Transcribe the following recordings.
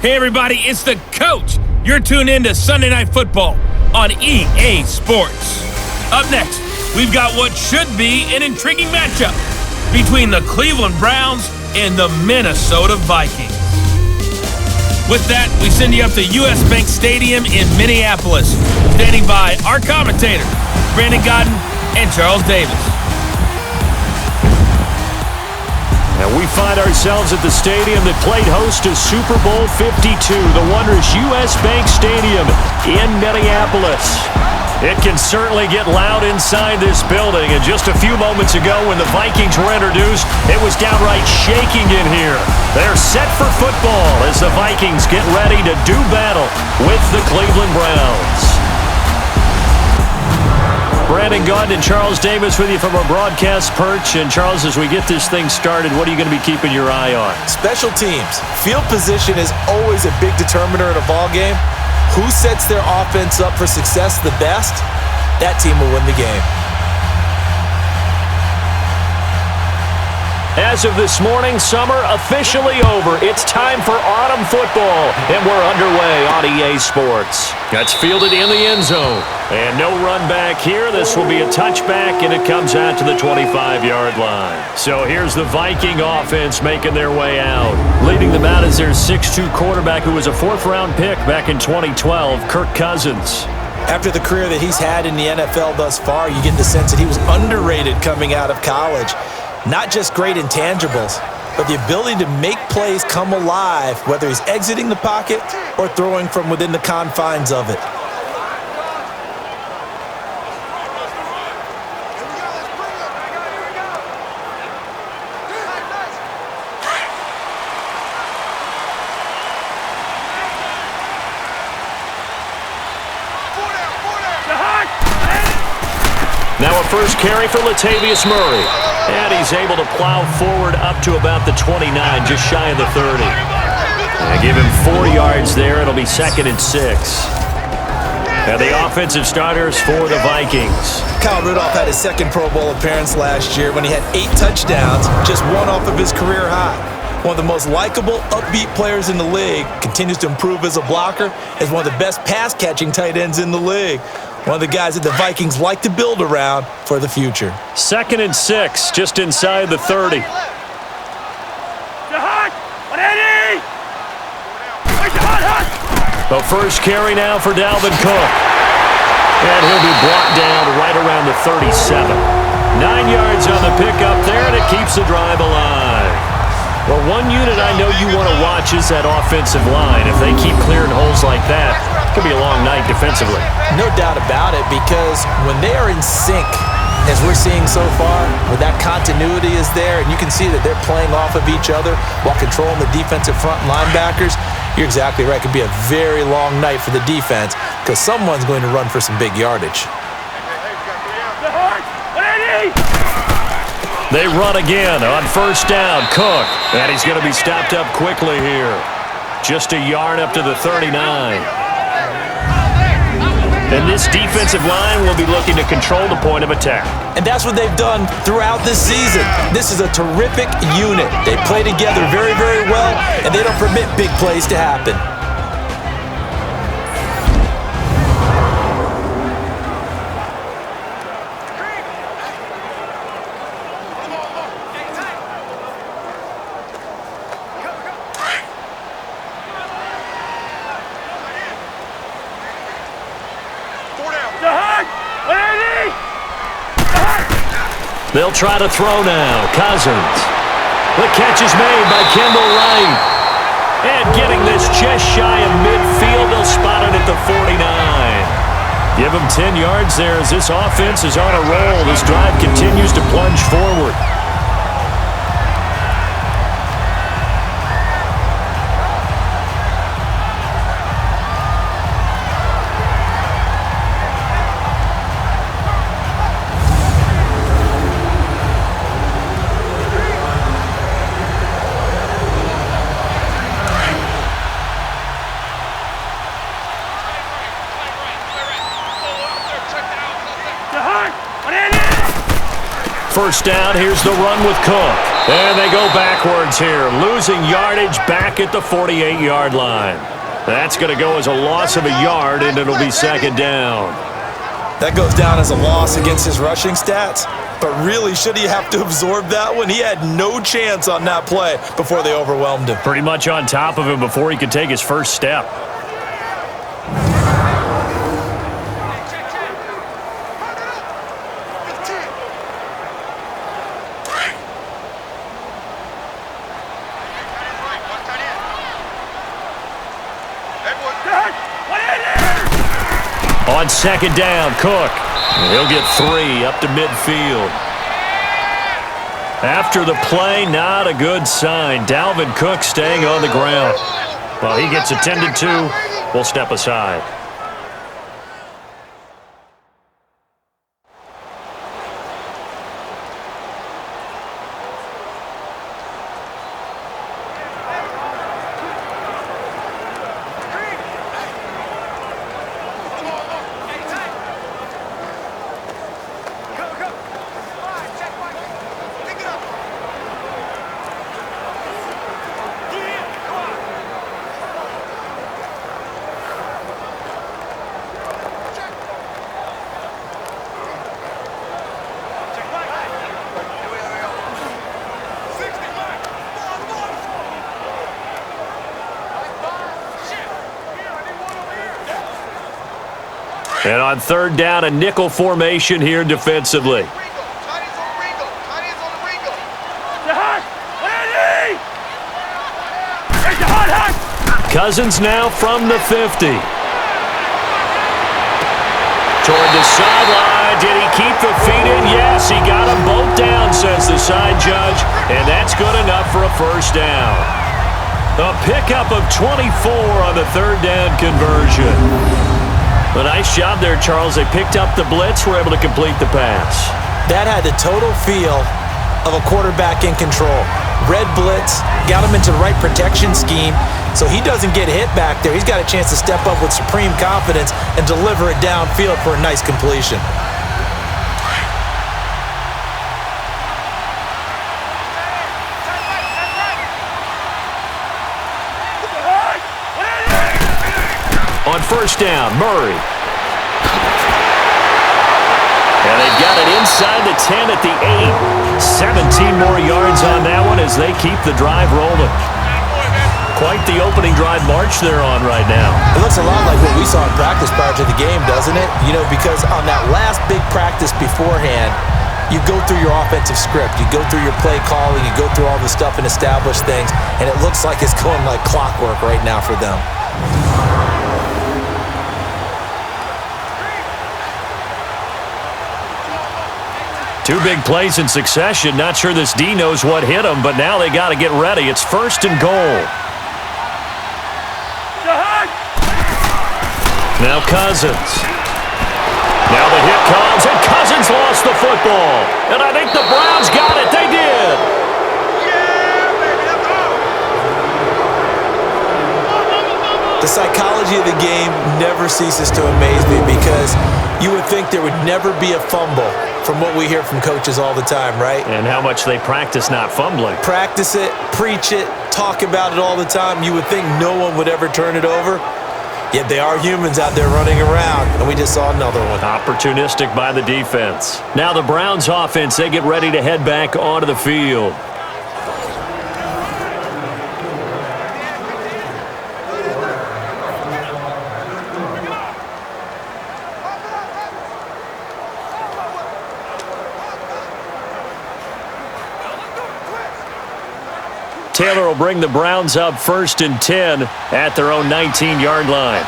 Hey everybody, it's the coach. You're tuned in to Sunday Night Football on EA Sports. Up next, we've got what should be an intriguing matchup between the Cleveland Browns and the Minnesota Vikings. With that, we send you up to US Bank Stadium in Minneapolis, standing by our commentators, Brandon Godden and Charles Davis. And we find ourselves at the stadium that played host to Super Bowl 52, the wondrous US Bank Stadium in Minneapolis. It can certainly get loud inside this building, and just a few moments ago when the Vikings were introduced, it was downright shaking in here. They're set for football as the Vikings get ready to do battle with the Cleveland Browns. Brandon Gaudin and Charles Davis with you from our broadcast perch. And Charles, as we get this thing started, what are you going to be keeping your eye on? Special teams. Field position is always a big determiner in a ball game. Who sets their offense up for success the best? That team will win the game. As of this morning, summer officially over. It's time for autumn football, and we're underway on EA Sports. That's fielded in the end zone. And no run back here. This will be a touchback, and it comes out to the 25-yard line. So here's the Viking offense making their way out. Leading them out is their 6'2 quarterback who was a fourth-round pick back in 2012, Kirk Cousins. After the career that he's had in the NFL thus far, you get the sense that he was underrated coming out of college. Not just great intangibles, but the ability to make plays come alive, whether he's exiting the pocket or throwing from within the confines of it. Now a first carry for Latavius Murray. And he's able to plow forward up to about the 29, just shy of the 30. And give him 4 yards there. It'll be 2nd and 6. And the offensive starters for the Vikings. Kyle Rudolph had his second Pro Bowl appearance last year when he had 8 touchdowns, just one off of his career high. One of the most likable, upbeat players in the league, continues to improve as a blocker, is one of the best pass-catching tight ends in the league. One of the guys that the Vikings like to build around for the future. 2nd and 6, just inside the 30. The first carry now for Dalvin Cook. And he'll be brought down right around the 37. 9 yards on the pickup there, and it keeps the drive alive. Well, one unit I know you want to watch is that offensive line. If they keep clearing holes like that, it could be a long night defensively. No doubt about it, because when they are in sync, as we're seeing so far, where that continuity is there, and you can see that they're playing off of each other while controlling the defensive front linebackers, you're exactly right. It could be a very long night for the defense because someone's going to run for some big yardage. They run again on first down. Cook. And he's going to be stopped up quickly here. Just a yard up to the 39. And this defensive line will be looking to control the point of attack. And that's what they've done throughout this season. This is a terrific unit. They play together very, very well, and they don't permit big plays to happen. They'll try to throw now. Cousins. The catch is made by Kendall Wright. And getting this just shy of midfield, they'll spot it at the 49. Give them 10 yards there as this offense is on a roll. This drive continues to plunge forward. first down. Here's the run with Cook. And they go backwards here, losing yardage back at the 48-yard line. That's going to go as a loss of a yard, and it'll be second down. That goes down as a loss against his rushing stats. But really, should he have to absorb that one? He had no chance on that play before they overwhelmed him. Pretty much on top of him before he could take his first step. On second down, Cook. He'll get 3 up to midfield. After the play, not a good sign. Dalvin Cook staying on the ground. Well, he gets attended to. We'll step aside. And on third down, a nickel formation here defensively. Cousins now from the 50. Toward the sideline. Did he keep the feet in? Yes, he got them both down, says the side judge. And that's good enough for a first down. A pickup of 24 on the third down conversion. A nice job there, Charles. They picked up the blitz, were able to complete the pass. That had the total feel of a quarterback in control. Red blitz, got him into the right protection scheme, so he doesn't get hit back there. He's got a chance to step up with supreme confidence and deliver it downfield for a nice completion. On first down, Murray. And they've got it inside the 10 at the 8. 17 more yards on that one as they keep the drive rolling. Quite the opening drive march they're on right now. It looks a lot like what we saw in practice prior to the game, doesn't it? You know, because on that last big practice beforehand, you go through your offensive script, you go through your play calling, you go through all the stuff and establish things, and it looks like it's going like clockwork right now for them. Two big plays in succession. Not sure this D knows what hit him, but now they got to get ready. It's first and goal. Now Cousins. Now the hit comes, and Cousins lost the football. And I think the Browns got it. They did. The psychology of the game never ceases to amaze me because you would think there would never be a fumble from what we hear from coaches all the time, right? And how much they practice not fumbling. Practice it, preach it, talk about it all the time. You would think no one would ever turn it over. Yet they are humans out there running around, and we just saw another one. Opportunistic by the defense. Now the Browns offense, they get ready to head back onto the field. Taylor will bring the Browns up first and 10 at their own 19-yard line.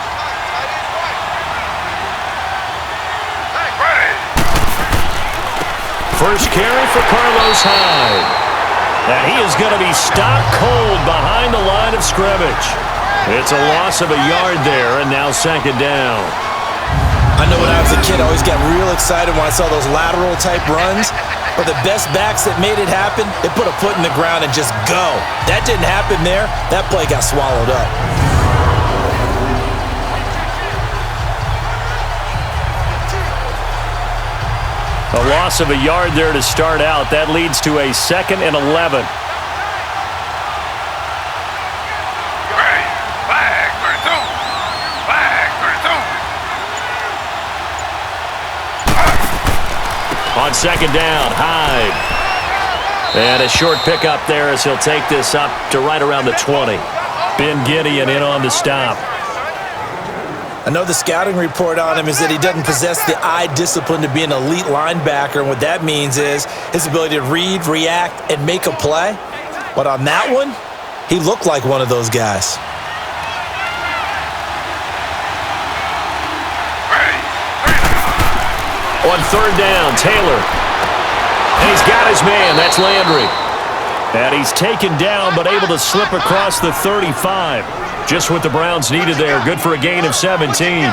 First carry for Carlos Hyde. And he is going to be stopped cold behind the line of scrimmage. It's a loss of a yard there, and now second down. I know when I was a kid, I always got real excited when I saw those lateral-type runs. But the best backs that made it happen, they put a foot in the ground and just go. That didn't happen there. That play got swallowed up. A loss of a yard there to start out. That leads to a 2nd and 11. On 2nd down, Hyde. And a short pickup there as he'll take this up to right around the 20. Ben Gideon in on the stop. I know the scouting report on him is that he doesn't possess the eye discipline to be an elite linebacker, and what that means is his ability to read, react, and make a play. But on that one, he looked like one of those guys. On 3rd down, Taylor. And he's got his man. That's Landry. And he's taken down but able to slip across the 35. Just what the Browns needed there. Good for a gain of 17.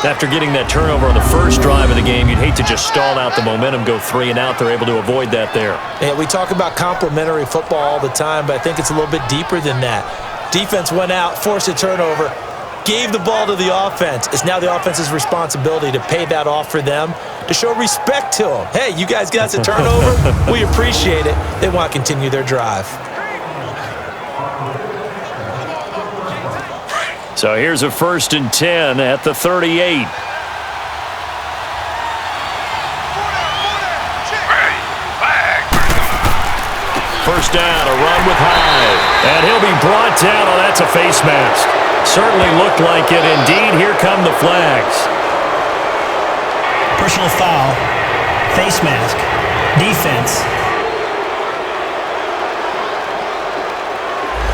After getting that turnover on the first drive of the game, you'd hate to just stall out the momentum, go 3 and out. They're able to avoid that there. Yeah, we talk about complementary football all the time, but I think it's a little bit deeper than that. Defense went out, forced a turnover, gave the ball to the offense. It's now the offense's responsibility to pay that off for them, to show respect to them. Hey, you guys got us a turnover. We appreciate it. They want to continue their drive. So here's a 1st and 10 at the 38. First down, a run with Hyde. And he'll be brought down. Oh, that's a face mask. Certainly looked like it. Indeed, here come the flags. Personal foul, face mask, defense.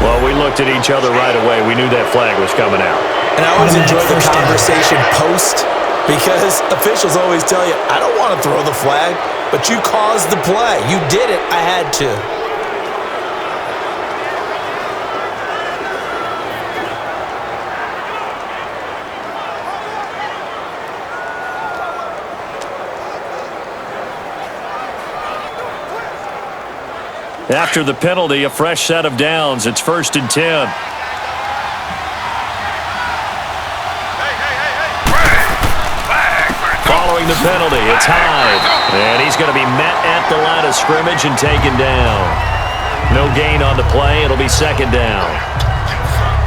Well, we looked at each other right away. We knew that flag was coming out. And I always enjoy the conversation post, because officials always tell you, I don't want to throw the flag, but you caused the play. You did it. I had to. After the penalty, a fresh set of downs. It's 1st and 10. Following the penalty, it's Hyde. And he's going to be met at the line of scrimmage and taken down. No gain on the play. It'll be 2nd down.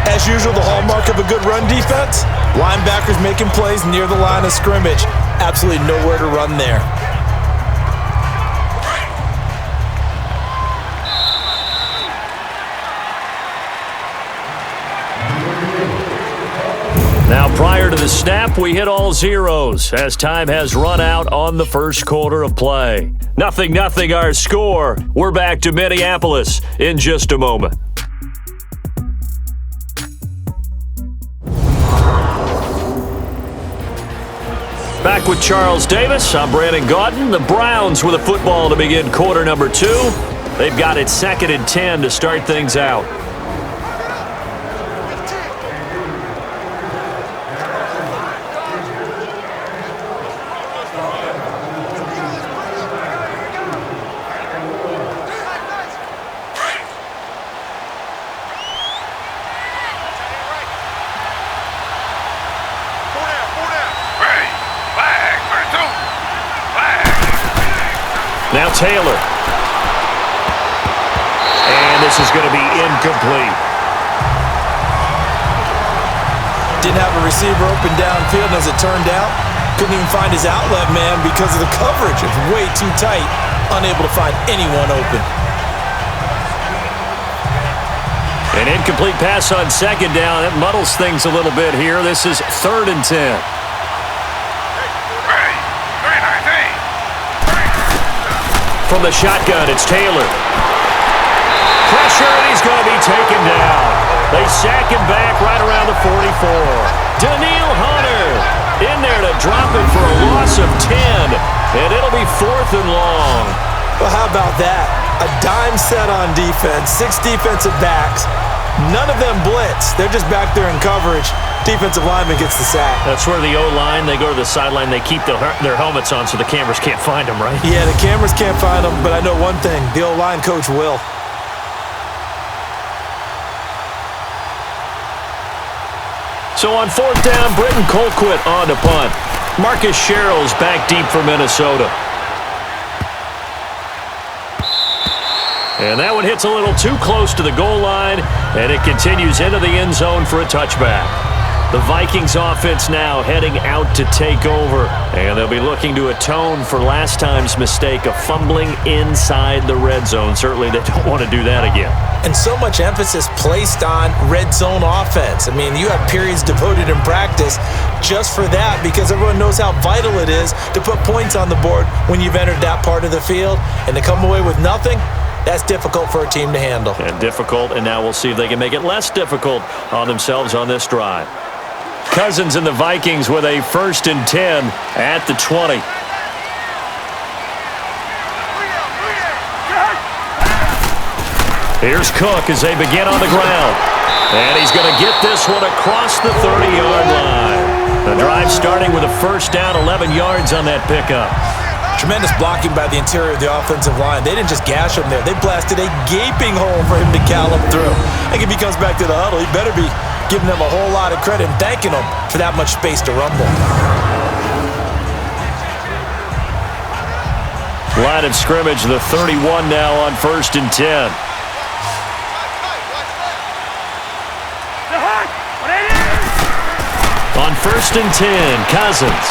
As usual, the hallmark of a good run defense, linebackers making plays near the line of scrimmage. Absolutely nowhere to run there. Now, prior to the snap, we hit all zeros as time has run out on the first quarter of play. 0-0 our score. We're back to Minneapolis in just a moment. Back with Charles Davis. I'm Brandon Gaudin. The Browns with a football to begin quarter number 2. They've got it 2nd and 10 to start things out. Now Taylor. And this is going to be incomplete. Didn't have a receiver open downfield, and as it turned out, couldn't even find his outlet man because of the coverage. It's way too tight, unable to find anyone open. An incomplete pass on 2nd down. That muddles things a little bit here. This is 3rd and 10. From the shotgun, it's Taylor. Pressure, and he's going to be taken down. They sack him back right around the 44. Daniil Hunter in there to drop it for a loss of 10. And it'll be 4th and long. Well, how about that? A dime set on defense, 6 defensive backs. None of them blitz. They're just back there in coverage. Defensive lineman gets the sack. That's where the O-line, they go to the sideline, they keep their helmets on so the cameras can't find them, right? Yeah, the cameras can't find them, but I know one thing. The O-line coach will. So on 4th down, Britton Colquitt on to punt. Marcus Sherrill's back deep for Minnesota. And that one hits a little too close to the goal line, and it continues into the end zone for a touchback. The Vikings offense now heading out to take over, and they'll be looking to atone for last time's mistake of fumbling inside the red zone. Certainly they don't want to do that again. And so much emphasis placed on red zone offense. I mean, you have periods devoted in practice just for that because everyone knows how vital it is to put points on the board when you've entered that part of the field. And to come away with nothing, that's difficult for a team to handle. And difficult, and now we'll see if they can make it less difficult on themselves on this drive. Cousins and the Vikings with a 1st and 10 at the 20. Here's Cook as they begin on the ground. And he's going to get this one across the 30-yard line. The drive starting with a 1st down, 11 yards on that pickup. Tremendous blocking by the interior of the offensive line. They didn't just gash him there. They blasted a gaping hole for him to gallop through. I think if he comes back to the huddle, he better be giving them a whole lot of credit and thanking them for that much space to rumble. Line of scrimmage, the 31 now on 1st and 10. On 1st and 10, Cousins.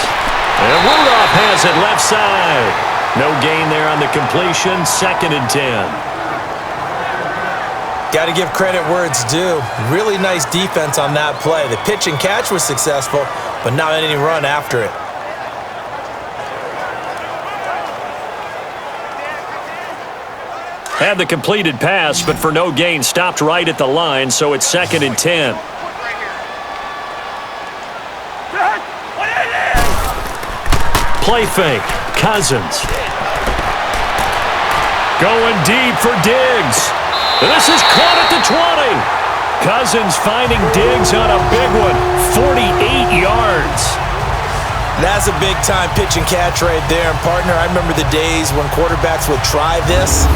And Rudolph has it left side. No gain there on the completion, 2nd and 10. Got to give credit where it's due. Really nice defense on that play. The pitch and catch was successful, but not any run after it. Had the completed pass, but for no gain, stopped right at the line, so it's 2nd and 10. Play fake, Cousins. Going deep for Diggs. This is caught at the 20. Cousins finding Diggs on a big one, 48 yards. That's a big-time pitch and catch right there. And, partner, I remember the days when quarterbacks would try this.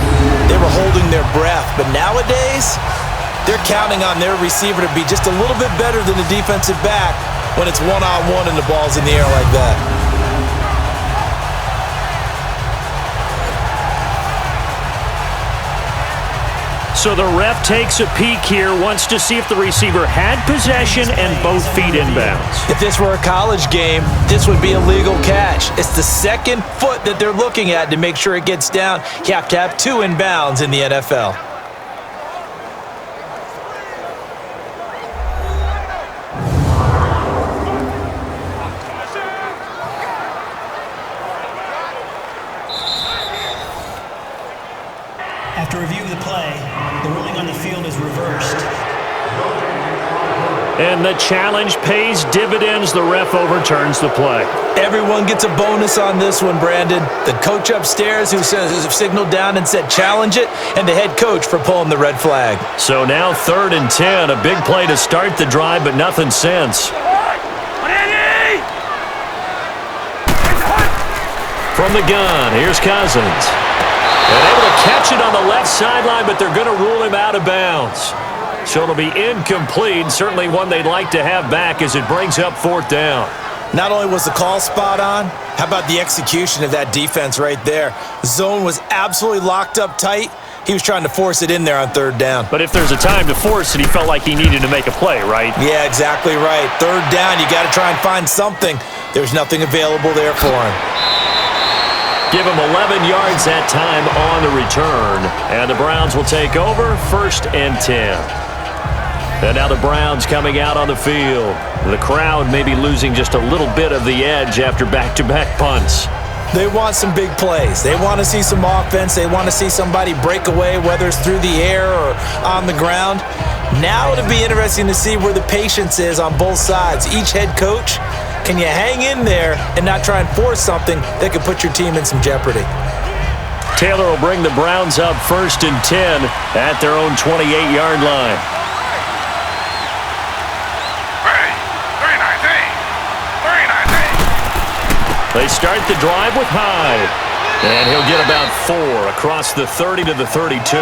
They were holding their breath. But nowadays, they're counting on their receiver to be just a little bit better than the defensive back when it's one-on-one and the ball's in the air like that. So the ref takes a peek here, wants to see if the receiver had possession and both feet inbounds. If this were a college game, this would be a legal catch. It's the 2nd foot that they're looking at to make sure it gets down. You have to have 2 inbounds in the NFL. After review of the play, the ruling on the field is reversed. And the challenge pays dividends. The ref overturns the play. Everyone gets a bonus on this one, Brandon. The coach upstairs who signaled down and said challenge it, and the head coach for pulling the red flag. So now 3rd and 10, a big play to start the drive, but nothing since. From the gun, here's Cousins. And able to catch it on the left sideline, but they're going to rule him out of bounds. So it'll be incomplete, certainly one they'd like to have back as it brings up 4th down. Not only was the call spot on, how about the execution of that defense right there? Zone was absolutely locked up tight. He was trying to force it in there on 3rd down. But if there's a time to force it, he felt like he needed to make a play, right? Yeah, exactly right. 3rd down, you got to try and find something. There's nothing available there for him. Give him 11 yards that time on the return. And the Browns will take over, 1st and 10. And now the Browns coming out on the field. The crowd maybe losing just a little bit of the edge after back-to-back punts. They want some big plays. They want to see some offense. They want to see somebody break away, whether it's through the air or on the ground. Now it'll be interesting to see where the patience is on both sides. Each head coach, can you hang in there and not try and force something that could put your team in some jeopardy? Taylor will bring the Browns up 1st and 10 at their own 28-yard line. They start the drive with Hyde. And he'll get about 4 across the 30 to the 32.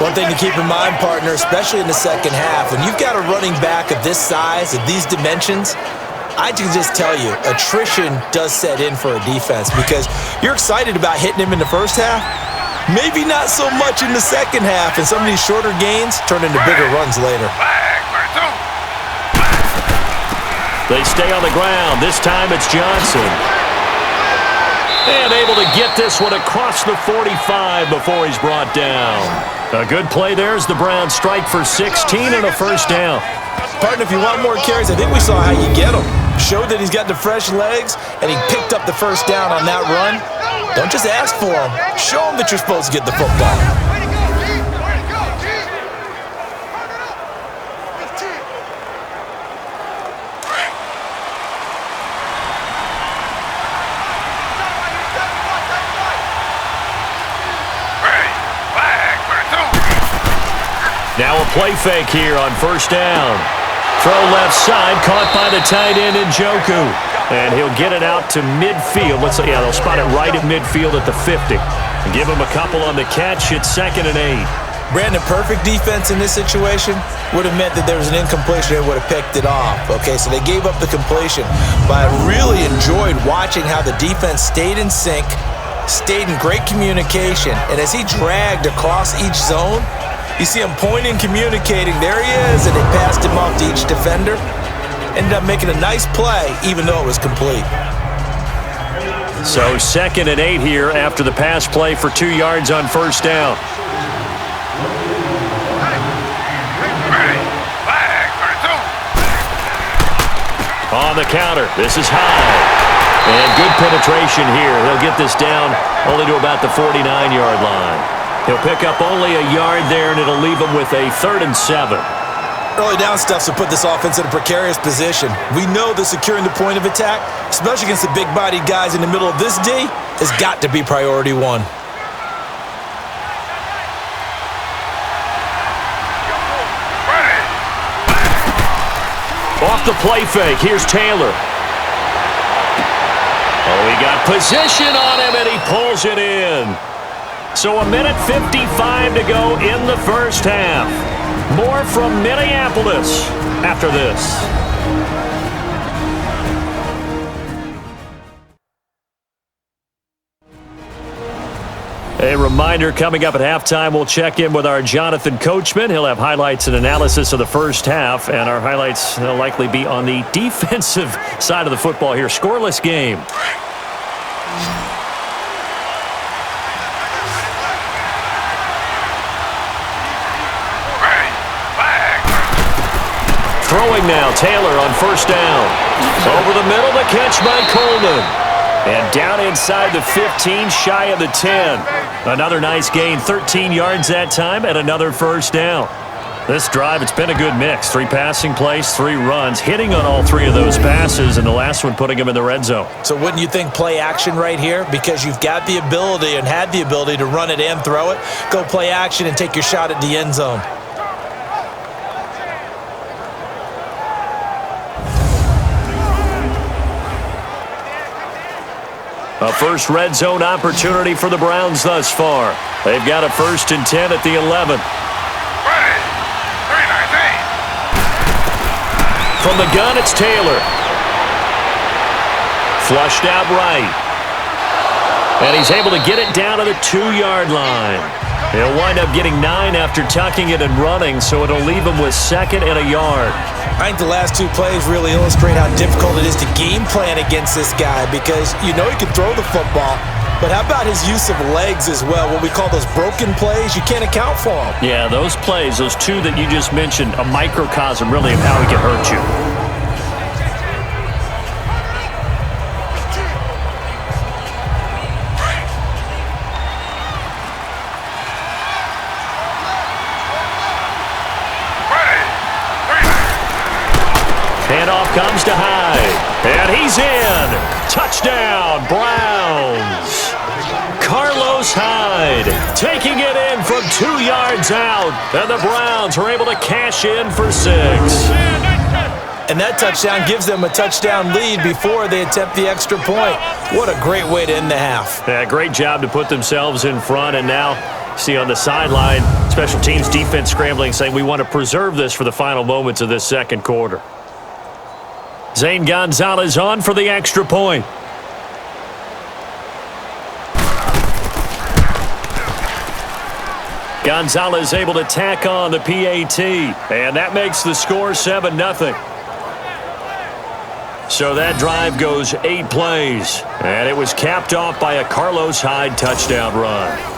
One thing to keep in mind, partner, especially in the second half, when you've got a running back of this size, of these dimensions, I can just tell you, attrition does set in for a defense because you're excited about hitting him in the first half. Maybe not so much in the second half, and some of these shorter gains turn into bigger runs later. They stay on the ground. This time it's Johnson. And able to get this one across the 45 before he's brought down. A good play there as the Browns strike for 16 and a first down. Partner, if you want more carries, I think we saw how you get him. Showed that he's got the fresh legs, and he picked up the first down on that run. Don't just ask for him. Show him that you're supposed to get the football. Now a play fake here on first down. Throw left side, caught by the tight end Njoku. And he'll get it out to midfield. They'll spot it right at midfield at the 50. Give him a couple on the catch. It's 2nd and 8. Brandon, perfect defense in this situation would have meant that there was an incompletion. They would have picked it off. Okay, so they gave up the completion. But I really enjoyed watching how the defense stayed in sync, stayed in great communication. And as he dragged across each zone, you see him pointing, communicating. There he is, and they passed him off to each defender. Ended up making a nice play, even though it was complete. So 2nd and 8 here after the pass play for 2 yards on first down. On the counter, this is high. And good penetration here. He'll get this down only to about the 49-yard line. He'll pick up only a yard there, and it'll leave him with a 3rd and 7. Early down stuffs will put this offense in a precarious position. We know that securing the point of attack, especially against the big-bodied guys in the middle of this D, has got to be priority one. Off the play fake, here's Taylor. Oh, he got position on him, and he pulls it in. So 1:55 to go in the first half. More from Minneapolis after this. A reminder, coming up at halftime, we'll check in with our Jonathan Coachman. He'll have highlights and analysis of the first half, and our highlights will likely be on the defensive side of the football here. Scoreless game. Throwing now, Taylor on first down. Over the middle, the catch by Coleman. And down inside the 15, shy of the 10. Another nice gain, 13 yards that time, and another first down. This drive, it's been a good mix. 3 passing plays, 3 runs, hitting on all 3 of those passes, and the last one putting him in the red zone. So wouldn't you think play action right here? Because you've got the ability and had the ability to run it and throw it. Go play action and take your shot at the end zone. A first red zone opportunity for the Browns thus far. They've got a 1st and 10 at the 11. From the gun, it's Taylor. Flushed out right. And he's able to get it down to the 2-yard line. He'll wind up getting 9 after tucking it and running, so it'll leave him with 2nd and a yard. I think the last 2 plays really illustrate how difficult it is to game plan against this guy because you know he can throw the football, but how about his use of legs as well? What we call those broken plays, you can't account for them. Yeah, those plays, those 2 that you just mentioned, a microcosm really of how he can hurt you. Handoff comes to Hyde, and he's in. Touchdown, Browns. Carlos Hyde taking it in from 2 yards out, and the Browns are able to cash in for 6. And that touchdown gives them a touchdown lead before they attempt the extra point. What a great way to end the half. Yeah, great job to put themselves in front, and now see on the sideline, special teams defense scrambling, saying we want to preserve this for the final moments of this second quarter. Zane Gonzalez on for the extra point. Gonzalez able to tack on the PAT, and that makes the score 7-0. So that drive goes 8 plays, and it was capped off by a Carlos Hyde touchdown run.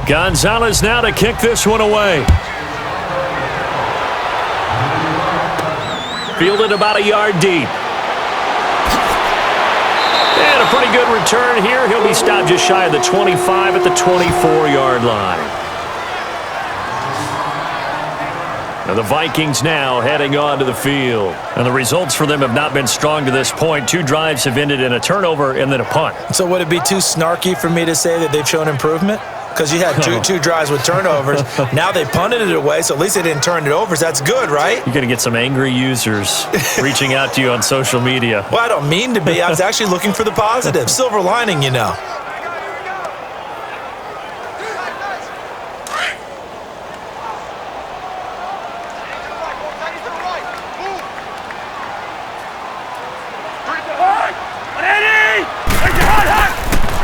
Gonzalez now to kick this one away. Fielded about a yard deep. And a pretty good return here. He'll be stopped just shy of the 25 at the 24-yard line. And the Vikings now heading on to the field. And the results for them have not been strong to this point. 2 drives have ended in a turnover and then a punt. So would it be too snarky for me to say that they've shown improvement? Because you had two drives with turnovers. Now they punted it away, so at least they didn't turn it over. So that's good, right? You're going to get some angry users reaching out to you on social media. Well, I don't mean to be. I was actually looking for the positive. Silver lining, you know.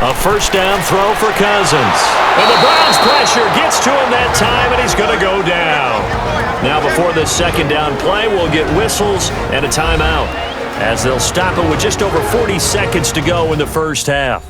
A first down throw for Cousins. And the Browns pressure gets to him that time, and he's going to go down. Now before this second down play, we'll get whistles and a timeout as they'll stop it with just over 40 seconds to go in the first half.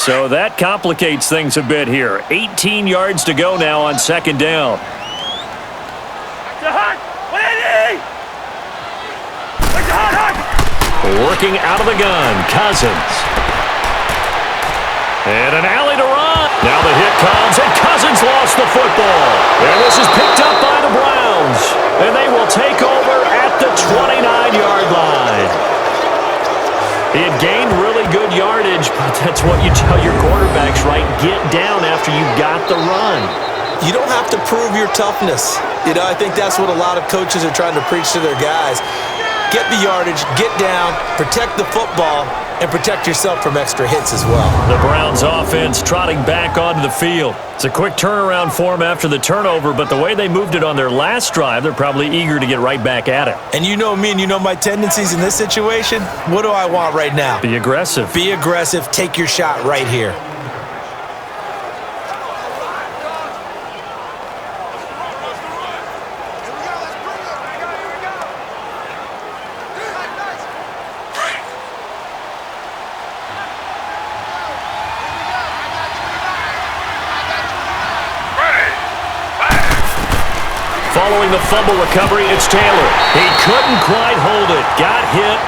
So that complicates things a bit here. 18 yards to go now on second down. Working out of the gun, Cousins. And an alley to run. Now the hit comes, and Cousins lost the football. And this is picked up by the Browns. And they will take over at the 29-yard line. He had gained really good yardage, but that's what you tell your quarterbacks, right? Get down after you got the run. You don't have to prove your toughness. You know, I think that's what a lot of coaches are trying to preach to their guys. Get the yardage, get down, protect the football, and protect yourself from extra hits as well. The Browns offense trotting back onto the field. It's a quick turnaround for them after the turnover, but the way they moved it on their last drive, they're probably eager to get right back at it. And you know me and you know my tendencies in this situation. What do I want right now? Be aggressive. Be aggressive. Take your shot right here. Following the fumble recovery, it's Taylor. He couldn't quite hold it. Got hit.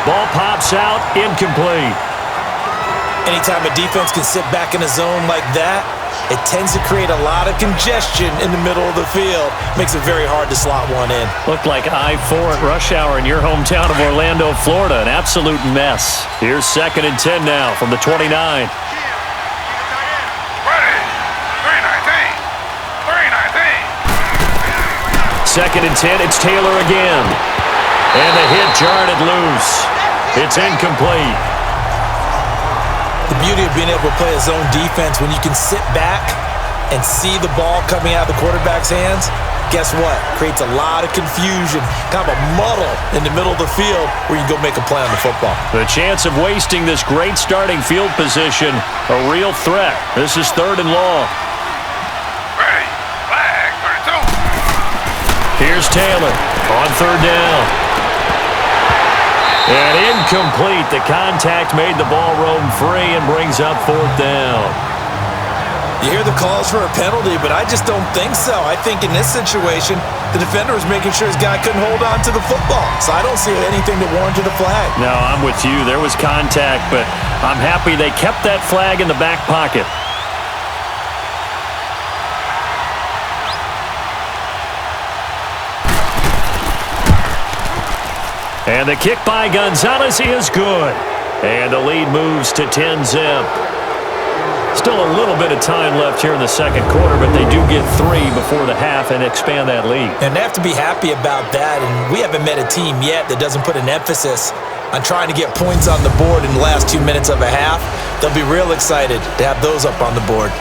Ball pops out. Incomplete. Anytime a defense can sit back in a zone like that, it tends to create a lot of congestion in the middle of the field. Makes it very hard to slot one in. Looked like I-4 at rush hour in your hometown of Orlando, Florida. An absolute mess. Here's 2nd and 10 now from the 29. Second and 10, it's Taylor again. And the hit jarred it loose. It's incomplete. The beauty of being able to play a zone defense when you can sit back and see the ball coming out of the quarterback's hands, guess what? Creates a lot of confusion, kind of a muddle in the middle of the field where you can go make a play on the football. The chance of wasting this great starting field position, a real threat. This is 3rd and long. Ready, flag, 32. Here's Taylor on 3rd down. And incomplete. The contact made the ball roam free and brings up 4th down. You hear the calls for a penalty, but I just don't think so. I think in this situation, the defender was making sure his guy couldn't hold on to the football. So I don't see anything that warranted a flag. No, I'm with you. There was contact, but I'm happy they kept that flag in the back pocket. And the kick by Gonzalez is good. And the lead moves to 10-zip. Still a little bit of time left here in the second quarter, but they do get 3 before the half and expand that lead. And they have to be happy about that. And we haven't met a team yet that doesn't put an emphasis on trying to get points on the board in the last 2 minutes of a half. They'll be real excited to have those up on the board.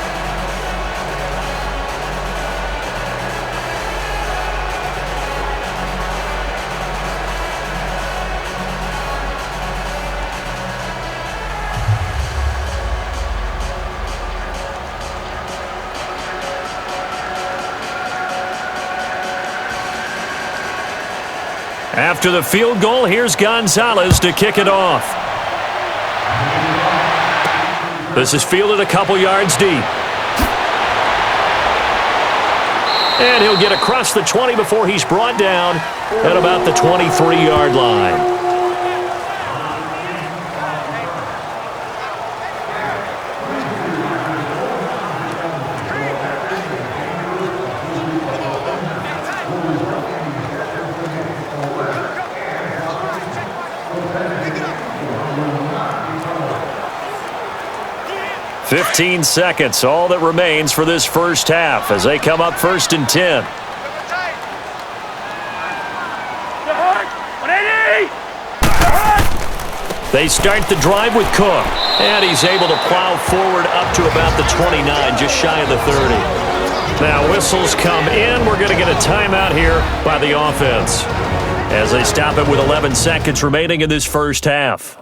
After the field goal, here's Gonzalez to kick it off. This is fielded a couple yards deep. And he'll get across the 20 before he's brought down at about the 23-yard line. Fifteen seconds, all that remains for this first half as they come up 1st and 10. They start the drive with Cook, and he's able to plow forward up to about the 29, just shy of the 30. Now whistles come in. We're going to get a timeout here by the offense as they stop it with 11 seconds remaining in this first half.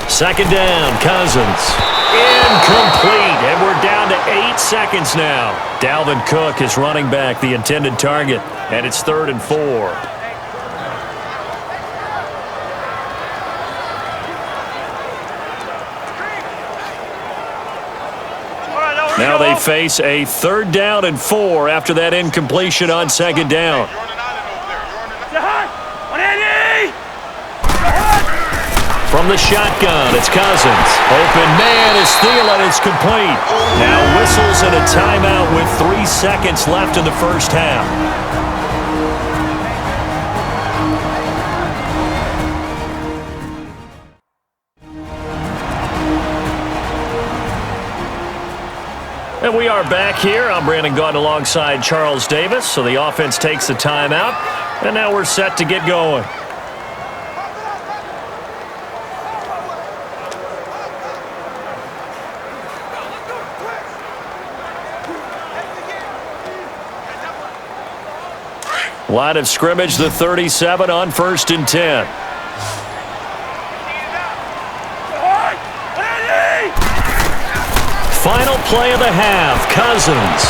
Second down, Cousins. Incomplete, and we're down to 8 seconds now. Dalvin Cook is running back the intended target, and it's 3rd and 4. Now they face a 3rd down and 4 after that incompletion on 2nd down. From the shotgun, it's Cousins. Open man is Thielen. It's complete. Now whistles and a timeout with 3 seconds left in the first half. And we are back here. I'm Brandon Gaunt alongside Charles Davis. So the offense takes the timeout, and now we're set to get going. Line of scrimmage, the 37 on 1st and 10. Final play of the half, Cousins.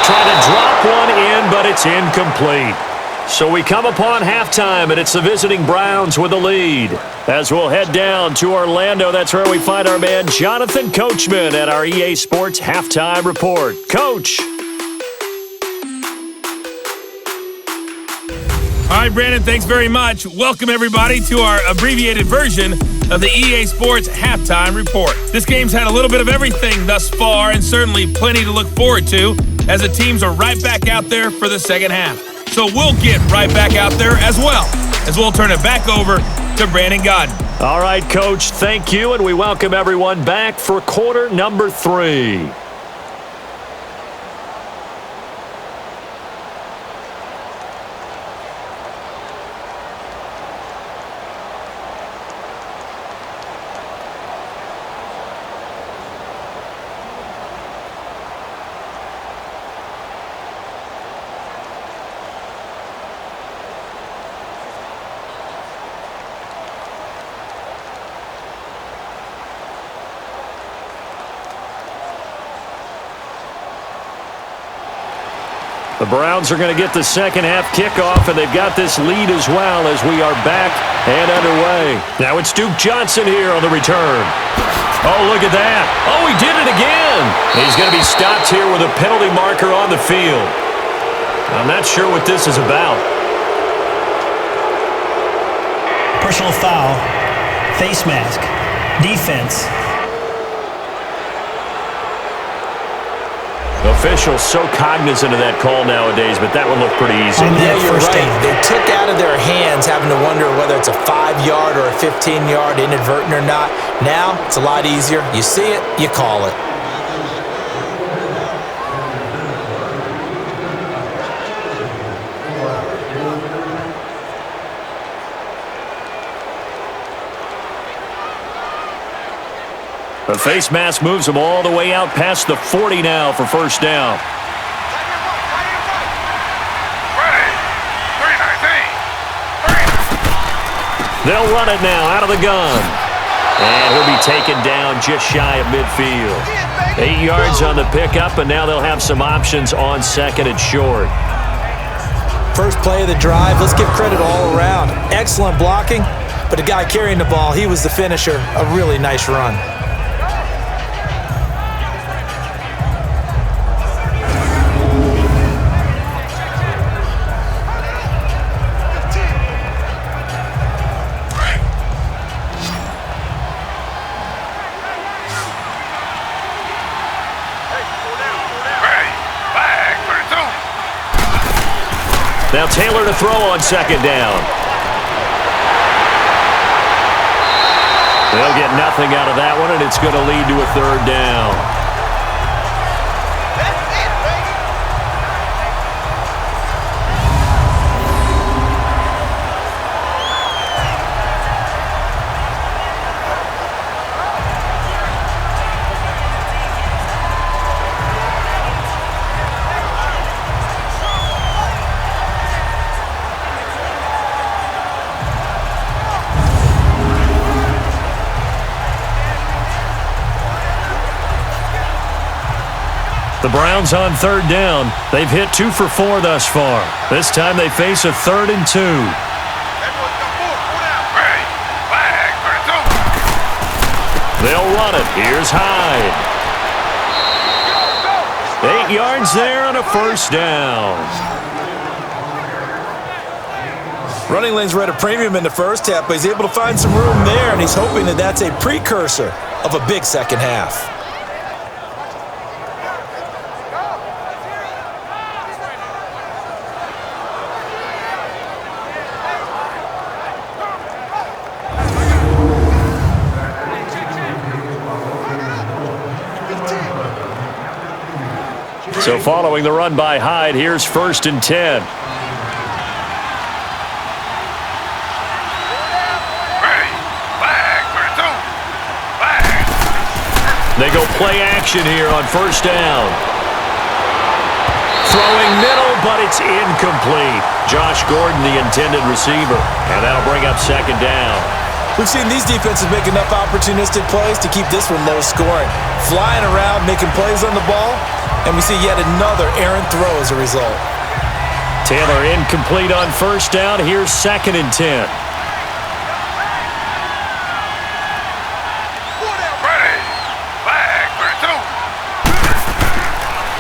Trying to drop one in, but it's incomplete. So we come upon halftime, and it's the visiting Browns with the lead. As we'll head down to Orlando, that's where we find our man Jonathan Coachman at our EA Sports Halftime Report. Coach. All right, Brandon, thanks very much. Welcome, everybody, to our abbreviated version of the EA Sports Halftime Report. This game's had a little bit of everything thus far and certainly plenty to look forward to as the teams are right back out there for the second half. So we'll get right back out there as well as we'll turn it back over to Brandon Godden. All right, Coach, thank you, and we welcome everyone back for quarter number 3. The Browns are going to get the second half kickoff, and they've got this lead as well as we are back and underway. Now it's Duke Johnson here on the return. Oh, look at that. Oh, he did it again. He's going to be stopped here with a penalty marker on the field. I'm not sure what this is about. Personal foul, face mask, defense. Officials so cognizant of that call nowadays, but that would look pretty easy. Yeah, you're right. They took out of their hands having to wonder whether it's a 5-yard or a 15-yard inadvertent or not. Now, it's a lot easier. You see it, you call it. The face mask moves them all the way out past the 40 now for first down. Ready. 319. They'll run it now out of the gun. And he'll be taken down just shy of midfield. 8 yards on the pickup, and now they'll have some options on second and short. First play of the drive, let's give credit all around. Excellent blocking, but the guy carrying the ball, he was the finisher. A really nice run. Now Taylor to throw on second down. They'll get nothing out of that one, and it's going to lead to a third down. The Browns on third down. They've hit 2 for 4 thus far. This time they face a 3rd and 2. They'll run it. Here's Hyde. 8 yards there on a first down. Running lanes were at a premium in the first half, but he's able to find some room there, and he's hoping that that's a precursor of a big second half. So following the run by Hyde, here's 1st and 10. They go play action here on first down. Throwing middle, but it's incomplete. Josh Gordon, the intended receiver. And that'll bring up second down. We've seen these defenses make enough opportunistic plays to keep this one low scoring. Flying around, making plays on the ball, and we see yet another errant throw as a result. Taylor incomplete on first down. Here's 2nd and 10.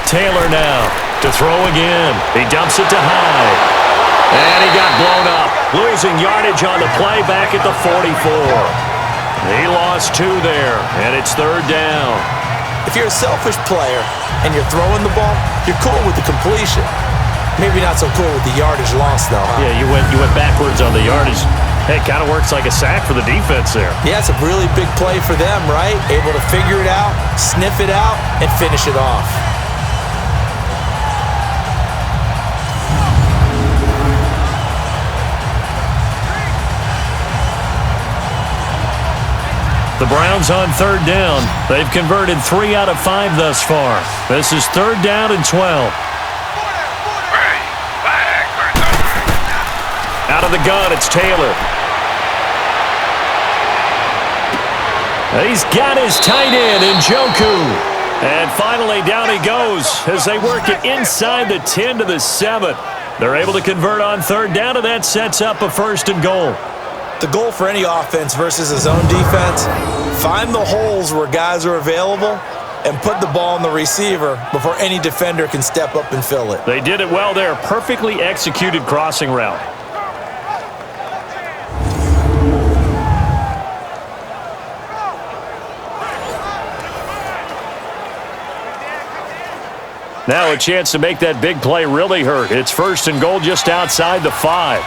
Taylor now to throw again. He dumps it to Hyde. And he got blown up. Losing yardage on the play back at the 44. He lost 2 there, and it's 3rd down. If you're a selfish player and you're throwing the ball, you're cool with the completion. Maybe not so cool with the yardage loss, though, huh? Yeah, you went backwards on the yardage. Hey, it kind of works like a sack for the defense there. Yeah, it's a really big play for them, right? Able to figure it out, sniff it out, and finish it off. The Browns on 3rd down. They've converted 3 out of 5 thus far. This is 3rd down and 12. Out of the gun, it's Taylor. He's got his tight end, Njoku. And finally, down he goes as they work it inside the 10 to the 7. They're able to convert on 3rd down, and that sets up a 1st and goal. The goal for any offense versus a zone defense, find the holes where guys are available and put the ball on the receiver before any defender can step up and fill it. They did it well there. Perfectly executed crossing route. Now a chance to make that big play really hurt. It's 1st and goal just outside the 5.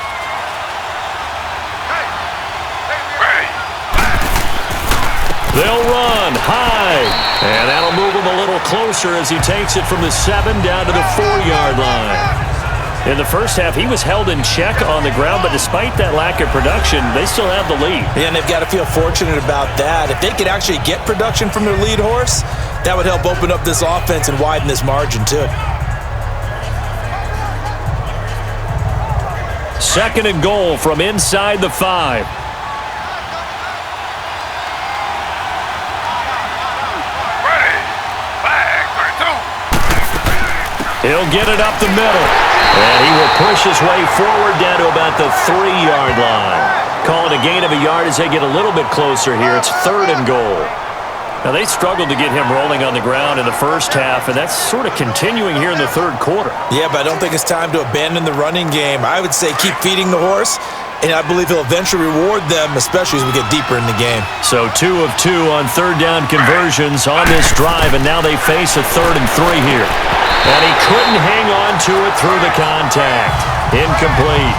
They'll run high, and that'll move him a little closer as he takes it from the 7 down to the 4-yard line. In the first half, he was held in check on the ground, but despite that lack of production, they still have the lead. Yeah, and they've got to feel fortunate about that. If they could actually get production from their lead horse, that would help open up this offense and widen this margin too. 2nd and goal from inside the 5. He'll get it up the middle, and he will push his way forward down to about the 3-yard line. Call it a gain of a yard as they get a little bit closer here. It's 3rd and goal. Now, they struggled to get him rolling on the ground in the first half, and that's sort of continuing here in the 3rd quarter. Yeah, but I don't think it's time to abandon the running game. I would say keep feeding the horse, and I believe he'll eventually reward them, especially as we get deeper in the game. So 2 of 2 on 3rd down conversions on this drive, and now they face a 3rd and 3 here. And he couldn't hang on to it through the contact. Incomplete.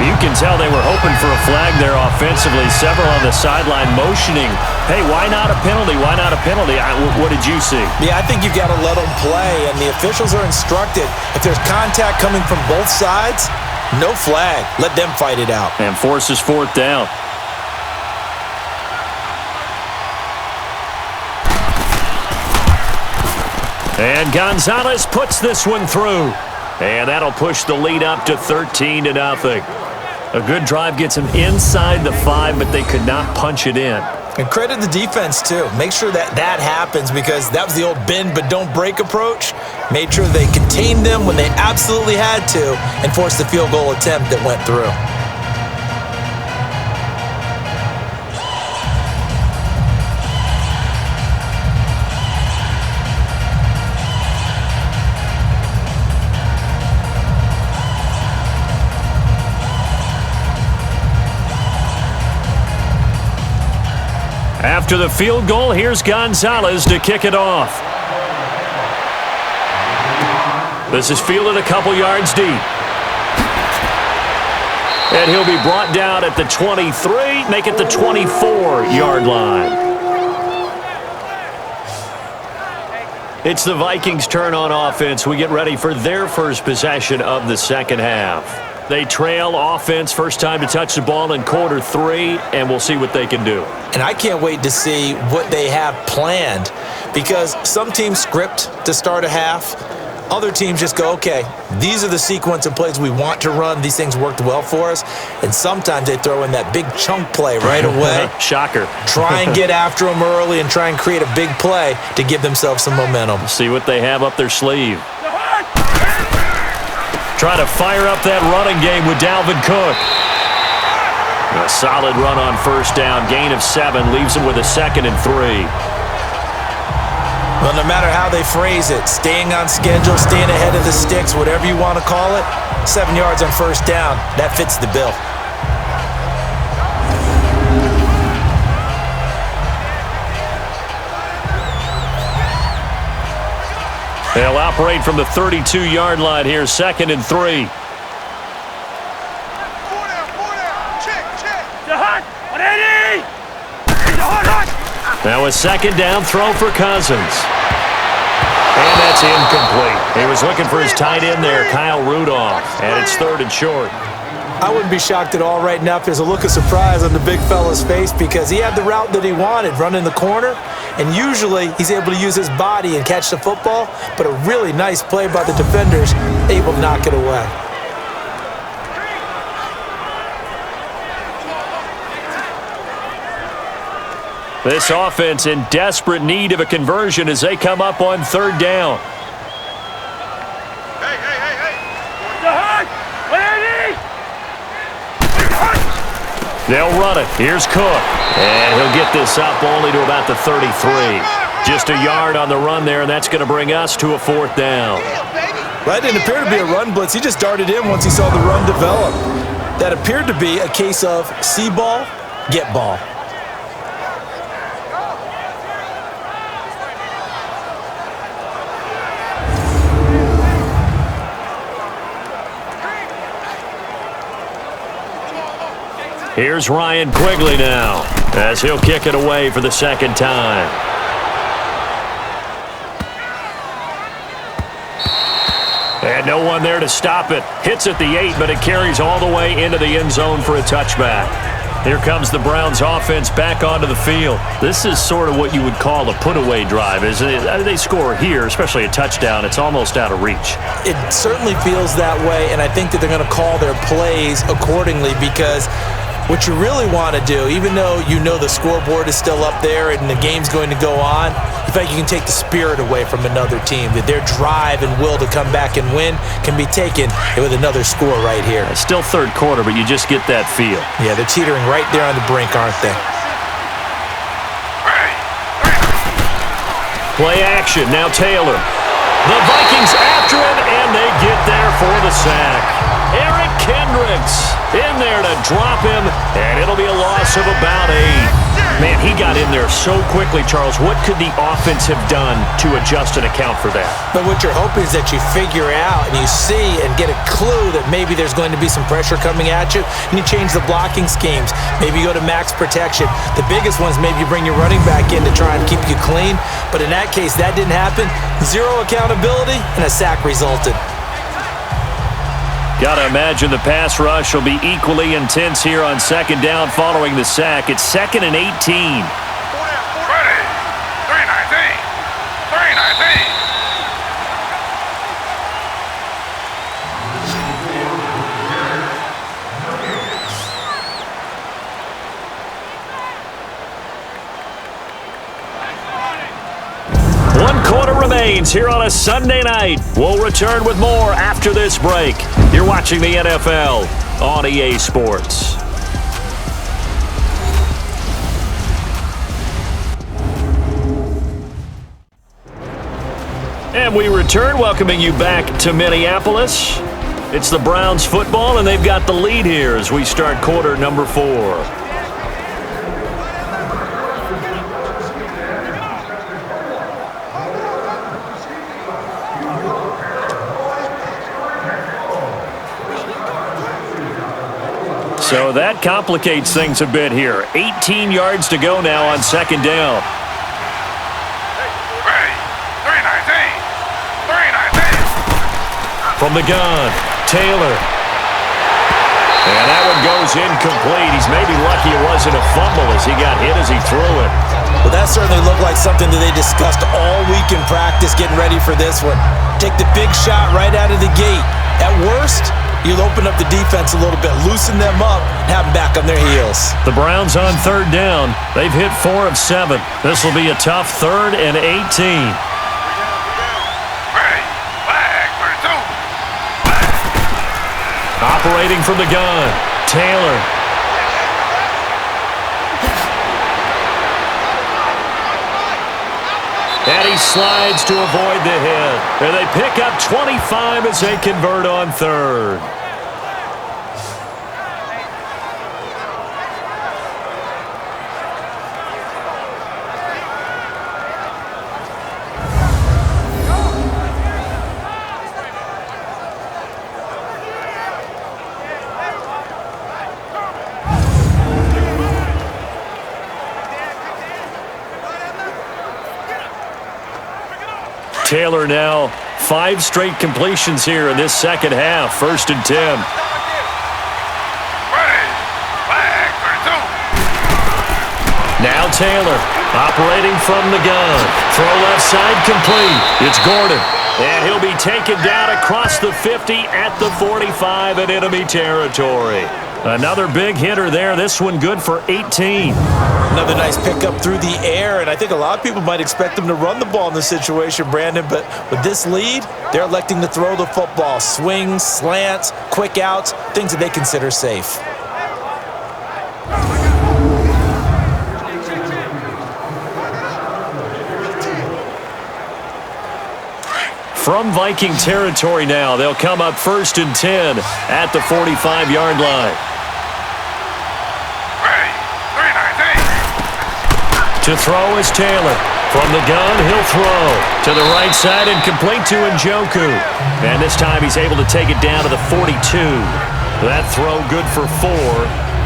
You can tell they were hoping for a flag there offensively. Several on the sideline motioning, hey, why not a penalty? Why not a penalty? What did you see? Yeah, I think you've got to let them play, and the officials are instructed. If there's contact coming from both sides, no flag. Let them fight it out. And forces 4th down. And Gonzalez puts this one through. And that'll push the lead up to 13-0. A good drive gets them inside the 5, but they could not punch it in. And credit the defense, too. Make sure that that happens because that was the old bend but don't break approach. Made sure they contained them when they absolutely had to and forced the field goal attempt that went through. After the field goal, here's Gonzalez to kick it off. This is fielded a couple yards deep. And he'll be brought down at the 23, make it the 24-yard line. It's the Vikings' turn on offense. We get ready for their first possession of the second half. They trail offense, first time to touch the ball in quarter 3, and we'll see what they can do. And I can't wait to see what they have planned because some teams script to start a half. Other teams just go, okay, these are the sequence of plays we want to run. These things worked well for us. And sometimes they throw in that big chunk play right away. Shocker. Try and get after them early and try and create a big play to give themselves some momentum. See what they have up their sleeve. Try to fire up that running game with Dalvin Cook. A solid run on first down. Gain of 7 leaves him with a 2nd and 3. Well, no matter how they phrase it, staying on schedule, staying ahead of the sticks, whatever you want to call it, 7 yards on first down, that fits the bill. They'll operate from the 32-yard line here, 2nd and 3. Now a 2nd down throw for Cousins. And that's incomplete. He was looking for his tight end there, Kyle Rudolph. And it's 3rd and short. I wouldn't be shocked at all right now if there's a look of surprise on the big fella's face because he had the route that he wanted, running the corner, and usually he's able to use his body and catch the football, but a really nice play by the defenders, able to knock it away. This offense in desperate need of a conversion as they come up on 3rd down. They'll run it. Here's Cook. And he'll get this up only to about the 33. Just a yard on the run there, and that's going to bring us to a 4th down. That didn't appear to be a run blitz. He just darted in once he saw the run develop. That appeared to be a case of see ball, get ball. Here's Ryan Quigley now as he'll kick it away for the 2nd time. And no one there to stop it. Hits at the 8, but it carries all the way into the end zone for a touchback. Here comes the Browns offense back onto the field. This is sort of what you would call a put-away drive, isn't it? They score here, especially a touchdown. It's almost out of reach. It certainly feels that way, and I think that they're going to call their plays accordingly because what you really want to do, even though you know the scoreboard is still up there and the game's going to go on, in fact, you can take the spirit away from another team, that their drive and will to come back and win can be taken with another score right here. It's still 3rd quarter, but you just get that feel. Yeah, they're teetering right there on the brink, aren't they? Play action, now Taylor. The Vikings after him, and they get there for the sack. Eric Kendricks in there to drop him, and it'll be a loss of about 8. Man, he got in there so quickly, Charles. What could the offense have done to adjust and account for that? But what you're hoping is that you figure out and you see and get a clue that maybe there's going to be some pressure coming at you, and you change the blocking schemes. Maybe you go to max protection. The biggest ones, maybe you bring your running back in to try and keep you clean. But in that case, that didn't happen. 0 accountability, and a sack resulted. Gotta imagine the pass rush will be equally intense here on 2nd down following the sack. It's 2nd and 18. 319. 1 quarter remains here on a Sunday night. We'll return with more after this break. You're watching the NFL on EA Sports. And we return, welcoming you back to Minneapolis. It's the Browns football, and they've got the lead here as we start quarter number 4. So that complicates things a bit here. 18 yards to go now on 2nd down. 319. From the gun, Taylor. And that one goes incomplete. He's maybe lucky it wasn't a fumble as he got hit as he threw it. Well, that certainly looked like something that they discussed all week in practice getting ready for this one. Take the big shot right out of the gate. At worst, you'll open up the defense a little bit, loosen them up, and have them back on their heels. The Browns on 3rd down. They've hit 4 of 7. This will be a tough 3rd and 18. Operating from the gun, Taylor. And he slides to avoid the hit. And they pick up 25 as they convert on 3rd. Taylor now 5 straight completions here in this second half. 1st and 10. Now Taylor operating from the gun. Throw left side complete. It's Gordon. And he'll be taken down across the 50 at the 45 in enemy territory. Another big hitter there. This one good for 18. Another nice pickup through the air, and I think a lot of people might expect them to run the ball in this situation, Brandon, but with this lead, they're electing to throw the football. Swings, slants, quick outs, things that they consider safe. From Viking territory now, they'll come up 1st and 10 at the 45-yard line. To throw is Taylor. From the gun, he'll throw. To the right side and complete to Njoku. And this time he's able to take it down to the 42. That throw good for 4.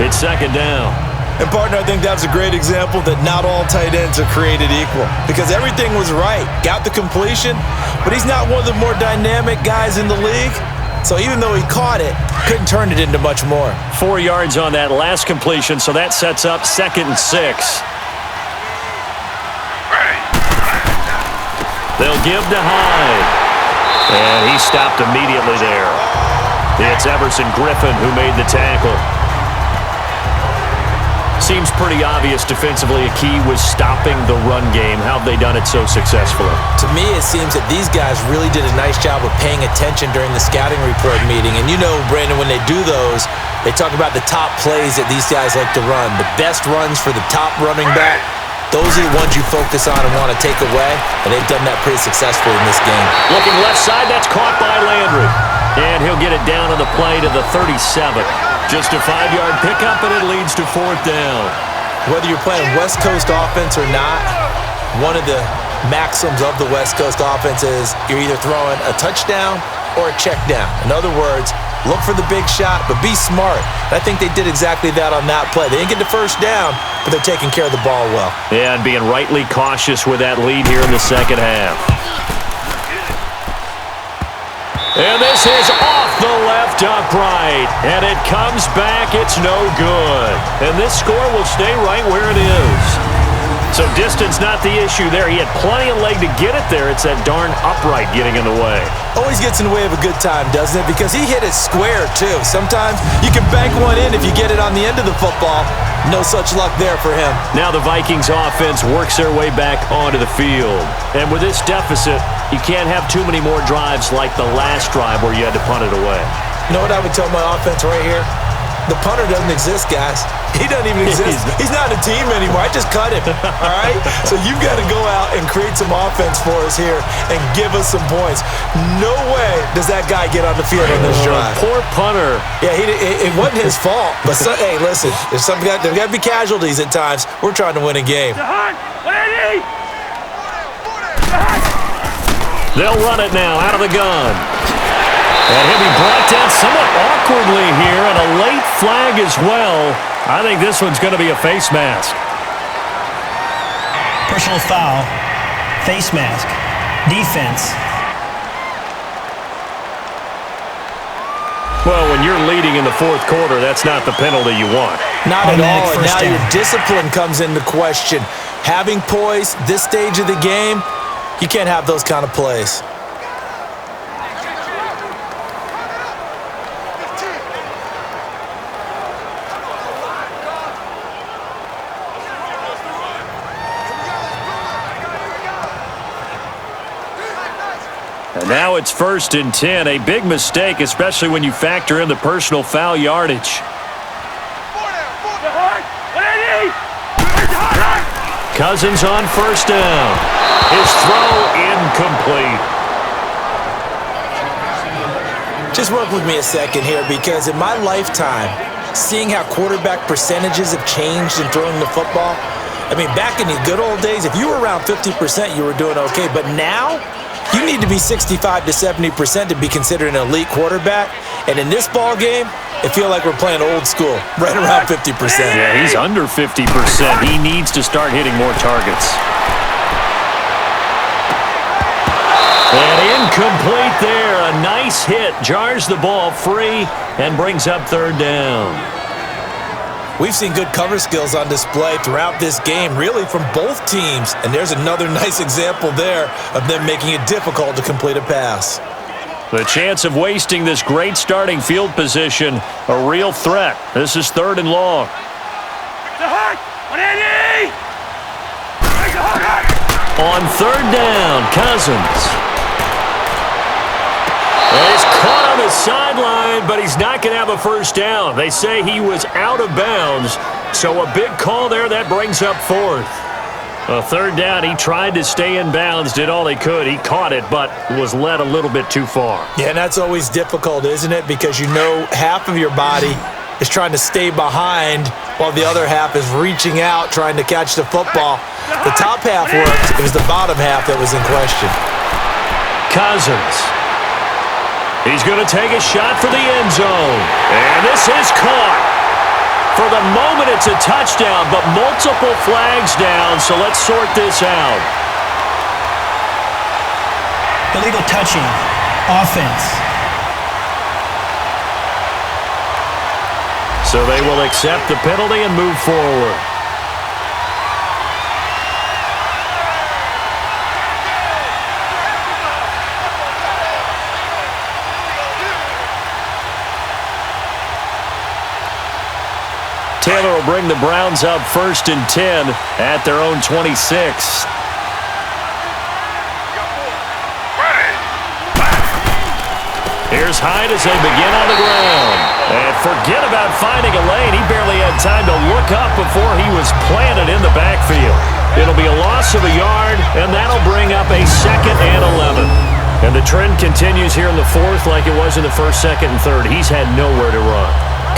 It's 2nd down. And, partner, I think that's a great example that not all tight ends are created equal because everything was right. Got the completion, but he's not one of the more dynamic guys in the league. So even though he caught it, couldn't turn it into much more. 4 yards on that last completion, so that sets up 2nd and 6. They'll give to Hyde. And he stopped immediately there. It's Everson Griffin who made the tackle. Seems pretty obvious defensively a key was stopping the run game. How have they done it so successfully? To me, it seems that these guys really did a nice job of paying attention during the scouting report meeting. And you know, Brandon, when they do those, they talk about the top plays that these guys like to run. The best runs for the top running back, those are the ones you focus on and want to take away. And they've done that pretty successfully in this game. Looking left side, that's caught by Landry. And he'll get it down on the play to the 37. Just a 5-yard pickup, and it leads to 4th down. Whether you're playing West Coast offense or not, one of the maxims of the West Coast offense is you're either throwing a touchdown or a check down. In other words, look for the big shot, but be smart. And I think they did exactly that on that play. They didn't get the 1st down, but they're taking care of the ball well. Yeah, and being rightly cautious with that lead here in the second half. And this is off the left upright. And it comes back. It's no good. And this score will stay right where it is. So distance not the issue there. He had plenty of leg to get it there. It's that darn upright getting in the way. Always gets in the way of a good time, doesn't it? Because he hit it square, too. Sometimes you can bank one in if you get it on the end of the football. No such luck there for him. Now the Vikings offense works their way back onto the field. And with this deficit, you can't have too many more drives like the last drive where you had to punt it away. You know what I would tell my offense right here? The punter doesn't exist, guys. He doesn't even exist. He's not a team anymore. I just cut him, all right? So you've got to go out and create some offense for us here and give us some points. No way does that guy get on the field on this drive. Poor punter. Yeah, it wasn't his fault. But, hey, listen, there's got to be casualties at times. We're trying to win a game. They'll run it now out of the gun. And he'll be brought down somewhat awkwardly here, and a late flag as well. I think this one's going to be a face mask. Personal foul, face mask, defense. Well, when you're leading in the 4th quarter, that's not the penalty you want. Not at all, and now down. your discipline comes into question. Having poise, this stage of the game, you can't have those kind of plays. And now it's 1st and 10. A big mistake, especially when you factor in the personal foul yardage. Cousins on 1st down. His throw incomplete. Just work with me a second here, because in my lifetime, seeing how quarterback percentages have changed in throwing the football, I mean, back in the good old days, if you were around 50%, you were doing okay. But now, you need to be 65 to 70% to be considered an elite quarterback. And in this ball game, it feels like we're playing old school, right around 50%. Yeah, he's under 50%. He needs to start hitting more targets. And incomplete there. A nice hit. Jars the ball free and brings up third down. We've seen good cover skills on display throughout this game, really from both teams. And there's another nice example there of them making it difficult to complete a pass. The chance of wasting this great starting field position, a real threat. This is third and long. On third down, Cousins. He's caught on the sideline, but he's not going to have a first down. They say he was out of bounds, so a big call there. That brings up fourth. A third down, he tried to stay in bounds, did all he could. He caught it, but was led a little bit too far. Yeah, and that's always difficult, isn't it? Because you know half of your body is trying to stay behind while the other half is reaching out, trying to catch the football. The top half worked. It was the bottom half that was in question. Cousins. He's going to take a shot for the end zone. And this is caught. For the moment, it's a touchdown, but multiple flags down, so let's sort this out. Illegal touching. Offense. So they will accept the penalty and move forward. Taylor will bring the Browns up 1st and 10 at their own 26. Here's Hyde as they begin on the ground. And forget about finding a lane. He barely had time to look up before he was planted in the backfield. It'll be a loss of a yard, and that'll bring up a 2nd and 11. And the trend continues here in the fourth like it was in the first, second, and third. He's had nowhere to run.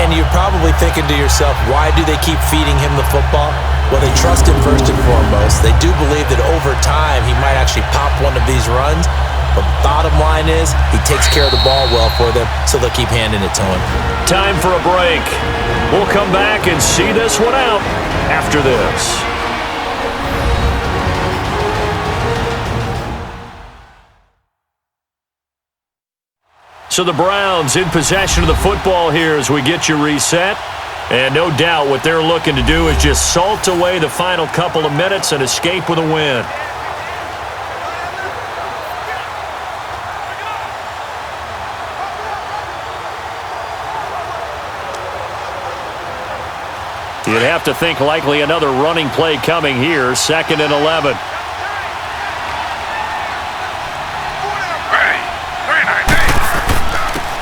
And you're probably thinking to yourself, why do they keep feeding him the football? Well, they trust him first and foremost. They do believe that over time he might actually pop one of these runs. But bottom line is, he takes care of the ball well for them, so they'll keep handing it to him. Time for a break. We'll come back and see this one out after this. So the Browns in possession of the football here as we get you reset. And no doubt what they're looking to do is just salt away the final couple of minutes and escape with a win. You'd have to think likely another running play coming here, 2nd and 11.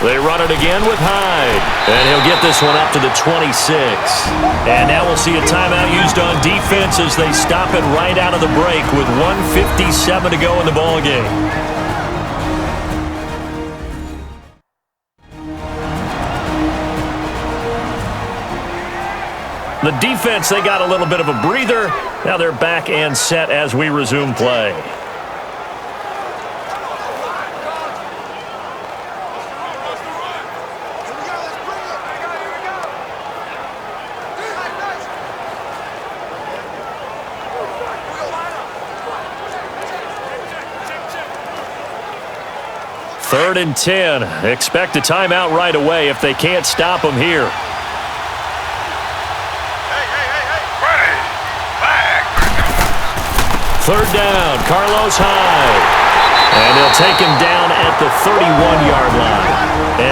They run it again with Hyde. And he'll get this one up to the 26. And now we'll see a timeout used on defense as they stop it right out of the break with 1:57 to go in the ballgame. The defense, they got a little bit of a breather. Now they're back and set as we resume play. Third and 10. Expect a timeout right away if they can't stop them here. Third down, Carlos Hyde. And they'll take him down at the 31-yard line.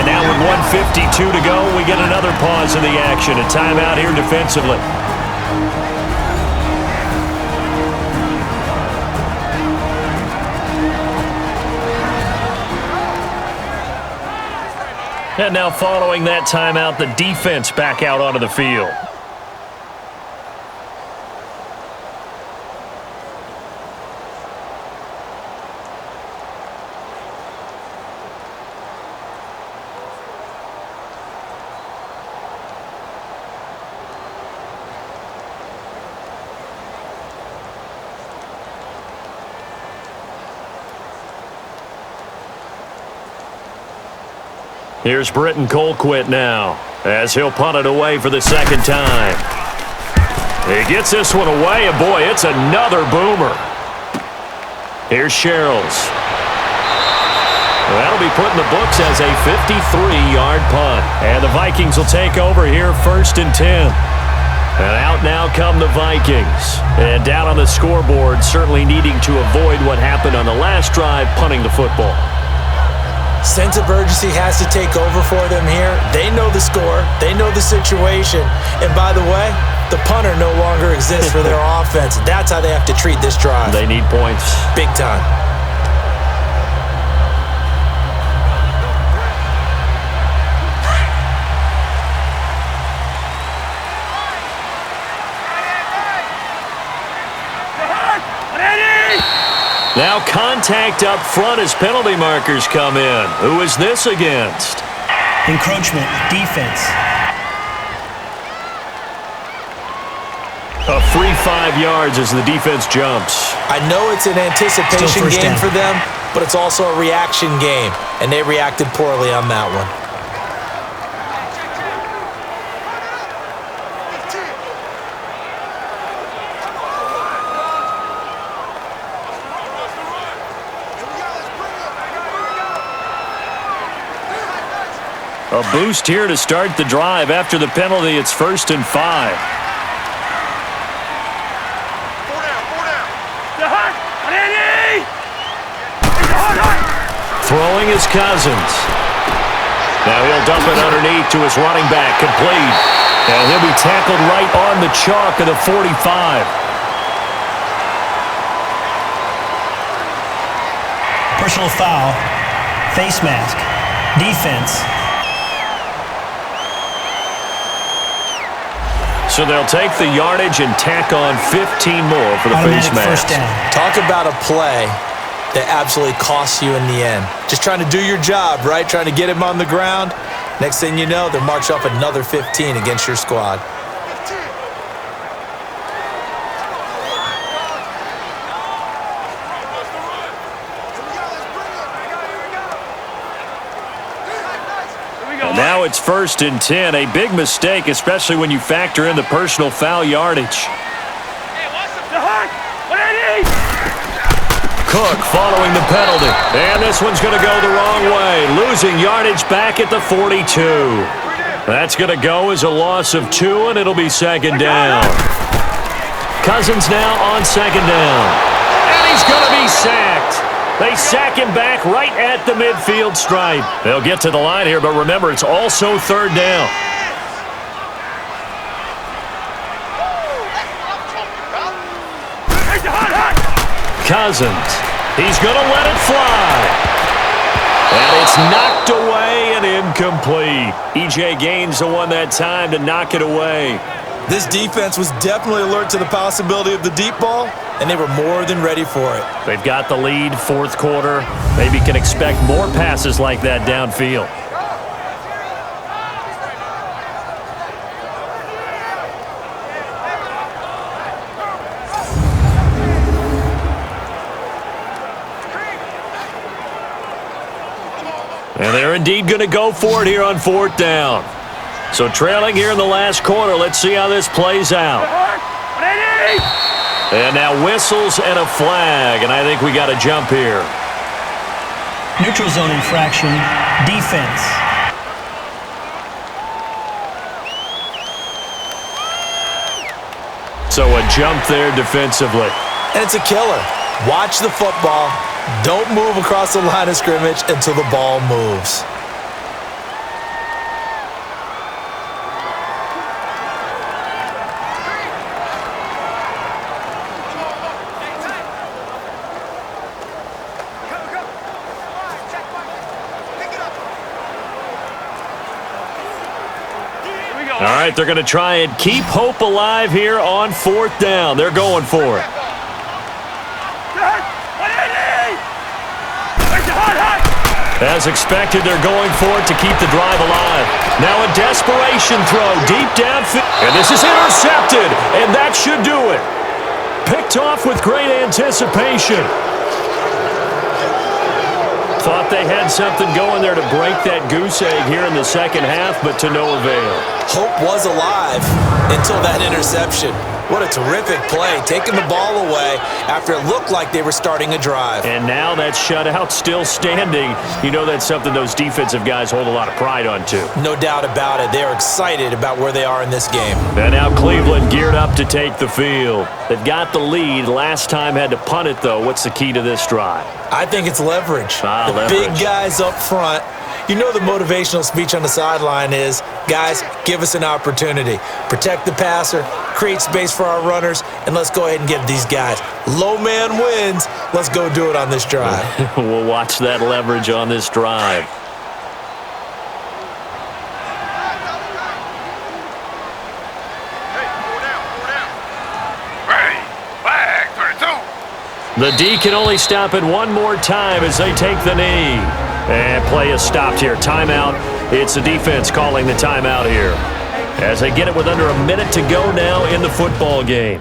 And now with 1:52 to go, we get another pause in the action. A timeout here defensively. And now following that timeout, the defense back out onto the field. Here's Britton Colquitt now, as he'll punt it away for the second time. He gets this one away, and boy, it's another boomer. Here's Sherrills. be put in the books as a 53-yard punt. And the Vikings will take over here 1st and 10. And out now come the Vikings. And down on the scoreboard, certainly needing to avoid what happened on the last drive, punting the football. Sense of urgency has to take over for them here. They know the score. They know the situation. And by the way, the punter no longer exists for their offense. That's how they have to treat this drive. They need points. Big time. Now contact up front as penalty markers come in. Who is this against? Encroachment, defense. A free 5 yards as the defense jumps. I know it's an anticipation game for them, but it's also a reaction game, and they reacted poorly on that one. A boost here to start the drive. After the penalty, it's 1st and 5. Throwing is Cousins. Now he'll dump it underneath to his running back, complete. And he'll be tackled right on the chalk of the 45. Personal foul. Face mask. Defense. So they'll take the yardage and tack on 15 more for the face mask. Talk about a play that absolutely costs you in the end. Just trying to do your job, right? Trying to get him on the ground. Next thing you know, they're marching up another 15 against your squad. Now it's 1st and 10. A big mistake, especially when you factor in the personal foul yardage. Cook following the penalty. And this one's going to go the wrong way. Losing yardage back at the 42. That's going to go as a loss of 2, and it'll be 2nd down. Cousins now on 2nd down. And he's going to be sacked. They sack him back right at the midfield stripe. They'll get to the line here, but remember, it's also 3rd down. Cousins. He's going to let it fly. And it's knocked away and incomplete. E.J. Gaines the one that time to knock it away. This defense was definitely alert to the possibility of the deep ball, and they were more than ready for it. They've got the lead, 4th quarter. Maybe can expect more passes like that downfield. And they're indeed going to go for it here on 4th down. So trailing here in the last quarter. Let's see how this plays out. And now whistles and a flag, and I think we got a jump here. Neutral zone infraction, defense. So a jump there defensively. And it's a killer. Watch the football. Don't move across the line of scrimmage until the ball moves. All right, they're going to try and keep hope alive here on 4th down. They're going for it. As expected, they're going for it to keep the drive alive. Now a desperation throw deep downfield. And this is intercepted, and that should do it. Picked off with great anticipation. Thought they had something going there to break that goose egg here in the second half, but to no avail. Hope was alive until that interception. What a terrific play, taking the ball away after it looked like they were starting a drive. And now that shutout still standing. You know that's something those defensive guys hold a lot of pride on, too. No doubt about it. They're excited about where they are in this game. And now Cleveland geared up to take the field. They've got the lead. Last time had to punt it, though. What's the key to this drive? I think it's leverage. Leverage. Big guys up front. You know the motivational speech on the sideline is, guys, give us an opportunity. Protect the passer, create space for our runners, and let's go ahead and give these guys. Low man wins. Let's go do it on this drive. We'll watch that leverage on this drive. The D can only stop it one more time as they take the knee. And play is stopped here. Timeout. It's the defense calling the timeout here as they get it with under a minute to go now in the football game.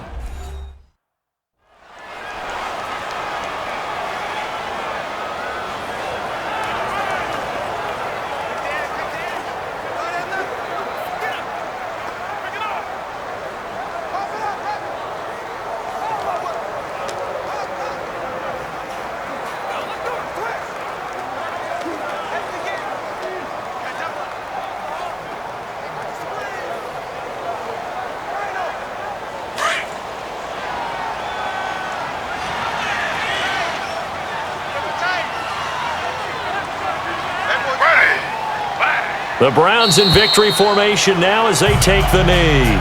The Browns in victory formation now as they take the knee.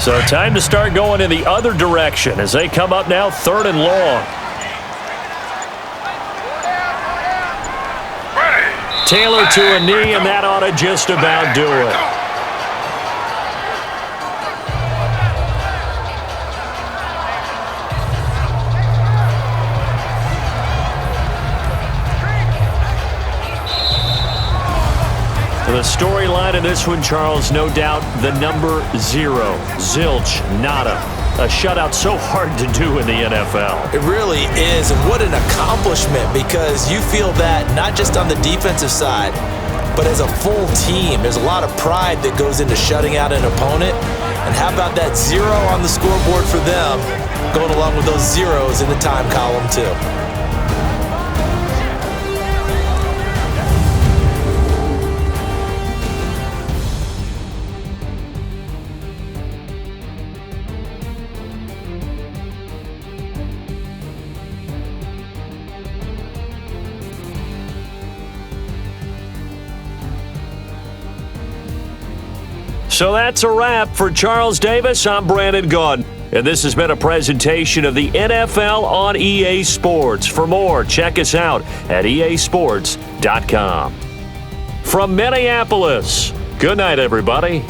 So time to start going in the other direction as they come up now 3rd and long. Taylor to a knee, and that ought to just about do it. The storyline in this one, Charles, no doubt the number 0. Zilch, nada. A shutout so hard to do in the NFL. It really is, and what an accomplishment, because you feel that not just on the defensive side, but as a full team. There's a lot of pride that goes into shutting out an opponent. And how about that 0 on the scoreboard for them, going along with those zeros in the time column too. So that's a wrap for Charles Davis. I'm Brandon Gaudin, and this has been a presentation of the NFL on EA Sports. For more, check us out at easports.com. From Minneapolis, good night, everybody.